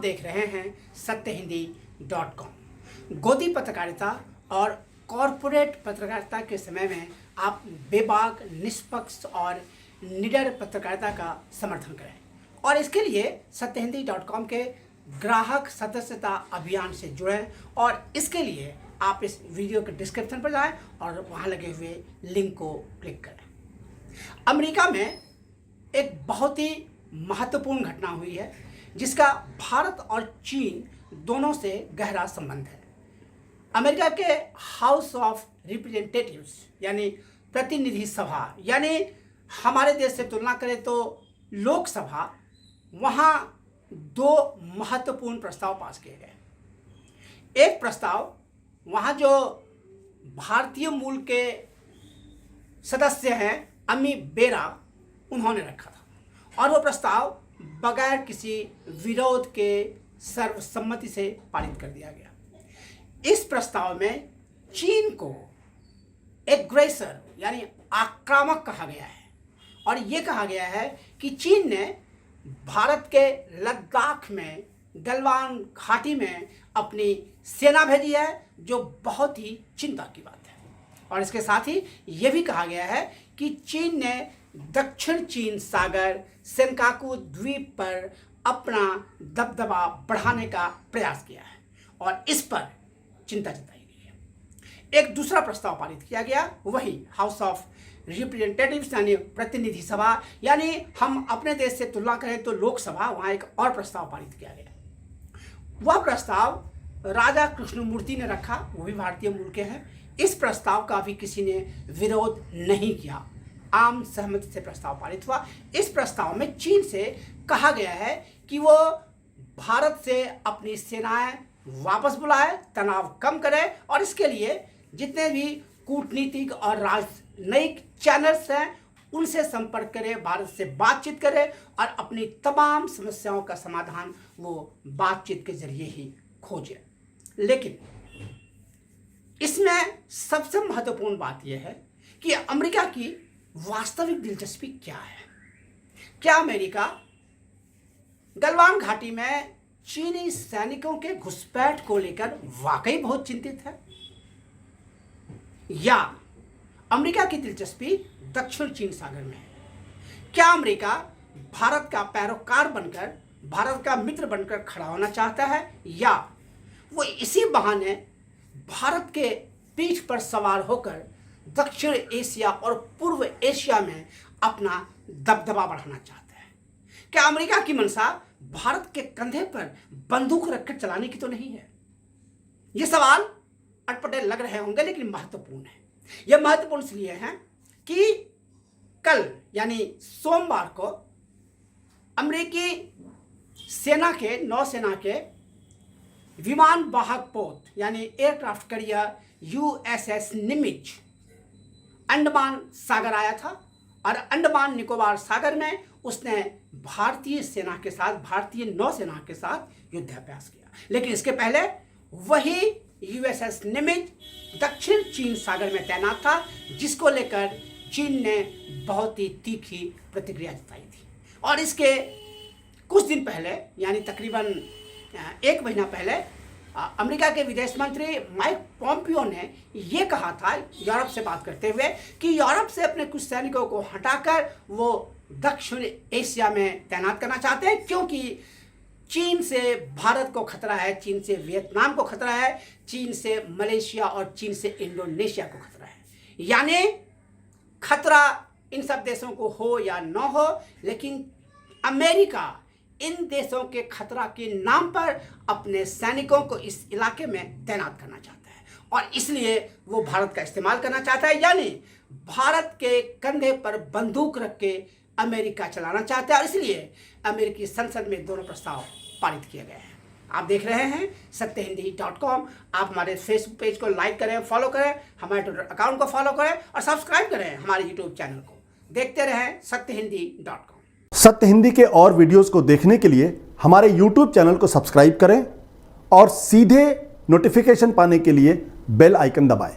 देख रहे हैं सत्यहिंदी.com। गोदी पत्रकारिता और कॉरपोरेट पत्रकारिता के समय में आप बेबाक, निष्पक्ष और निडर पत्रकारिता का समर्थन करें और इसके लिए सत्यहिंदी.com के ग्राहक सदस्यता अभियान से जुड़ें और इसके लिए आप इस वीडियो के डिस्क्रिप्शन पर जाएं और वहां लगे हुए लिंक को क्लिक करें। अमेरिका में एक बहुत ही महत्वपूर्ण घटना हुई है जिसका भारत और चीन दोनों से गहरा संबंध है। अमेरिका के हाउस ऑफ रिप्रेजेंटेटिव्स यानी प्रतिनिधि सभा, यानी हमारे देश से तुलना करें तो लोकसभा, वहाँ दो महत्वपूर्ण प्रस्ताव पास किए गए। एक प्रस्ताव वहाँ जो भारतीय मूल के सदस्य हैं अमी बेरा, उन्होंने रखा था और वो प्रस्ताव बगैर किसी विरोध के सर्वसम्मति से पारित कर दिया गया। इस प्रस्ताव में चीन को एग्रेसर यानी आक्रामक कहा गया है और ये कहा गया है कि चीन ने भारत के लद्दाख में गलवान घाटी में अपनी सेना भेजी है, जो बहुत ही चिंता की बात है। और इसके साथ ही ये भी कहा गया है कि चीन ने दक्षिण चीन सागर सेनकाकू द्वीप पर अपना दबदबा बढ़ाने का प्रयास किया है और इस पर चिंता जताई गई है। एक दूसरा प्रस्ताव पारित किया गया, वही हाउस ऑफ रिप्रेजेंटेटिव्स यानी प्रतिनिधि सभा, यानी हम अपने देश से तुलना करें तो लोकसभा, वहाँ एक और प्रस्ताव पारित किया गया। वह प्रस्ताव राजा कृष्णमूर्ति ने रखा, वो भी भारतीय मूल के हैं। इस प्रस्ताव का भी किसी ने विरोध नहीं किया, आम सहमति से प्रस्ताव पारित हुआ। इस प्रस्ताव में चीन से कहा गया है कि वो भारत से अपनी सेनाएं वापस बुलाए, तनाव कम करे और इसके लिए जितने भी कूटनीतिक और राजनयिक चैनल्स हैं उनसे संपर्क करे, भारत से बातचीत करे और अपनी तमाम समस्याओं का समाधान वो बातचीत के जरिए ही खोजे। लेकिन इसमें सबसे महत्वपूर्ण बात यह है कि अमेरिका की वास्तविक दिलचस्पी क्या है। क्या अमेरिका गलवान घाटी में चीनी सैनिकों के घुसपैठ को लेकर वाकई बहुत चिंतित है, या अमेरिका की दिलचस्पी दक्षिण चीन सागर में है? क्या अमेरिका भारत का पैरोकार बनकर, भारत का मित्र बनकर खड़ा होना चाहता है, या वो इसी बहाने भारत के पीठ पर सवार होकर दक्षिण एशिया और पूर्व एशिया में अपना दबदबा बढ़ाना चाहता है? क्या अमेरिका की मंशा भारत के कंधे पर बंदूक रखकर चलाने की तो नहीं है? ये सवाल अटपटे लग रहे होंगे लेकिन महत्वपूर्ण है। यह महत्वपूर्ण इसलिए है कि कल यानी सोमवार को अमेरिकी सेना के, नौसेना के विमान वाहक पोत यानी aircraft carrier USS Nimitz Andaman सागर आया था और अंडमान निकोबार सागर में उसने भारतीय सेना के साथ, भारतीय नौसेना के साथ युद्धाभ्यास किया। लेकिन इसके पहले वही यूएसएस निमित्ज दक्षिण चीन सागर में तैनात था, जिसको लेकर चीन ने बहुत ही तीखी प्रतिक्रिया जताई थी। और इसके कुछ दिन पहले यानी तकरीबन एक महीना पहले अमेरिका के विदेश मंत्री माइक पॉम्पियो ने यह कहा था, यूरोप से बात करते हुए, कि यूरोप से अपने कुछ सैनिकों को हटाकर वो दक्षिण एशिया में तैनात करना चाहते हैं, क्योंकि चीन से भारत को खतरा है, चीन से वियतनाम को खतरा है, चीन से मलेशिया और चीन से इंडोनेशिया को खतरा है। यानी खतरा इन सब देशों को हो या न हो, लेकिन अमेरिका इन देशों के खतरा के नाम पर अपने सैनिकों को इस इलाके में तैनात करना चाहता है और इसलिए वो भारत का इस्तेमाल करना चाहता है। यानी भारत के कंधे पर बंदूक रख के अमेरिका चलाना चाहता है और इसलिए अमेरिकी संसद में दोनों प्रस्ताव पारित किए गए हैं। आप देख रहे हैं सत्यहिंदी.com। आप हमारे फेसबुक पेज को लाइक करें, फॉलो करें, हमारे ट्विटर अकाउंट को फॉलो करें और सब्सक्राइब करें हमारे यूट्यूब चैनल को। देखते रहें सत्यहिंदी.com। सत्य हिंदी के और वीडियोस को देखने के लिए हमारे YouTube चैनल को सब्सक्राइब करें और सीधे नोटिफिकेशन पाने के लिए बेल आइकन दबाएं।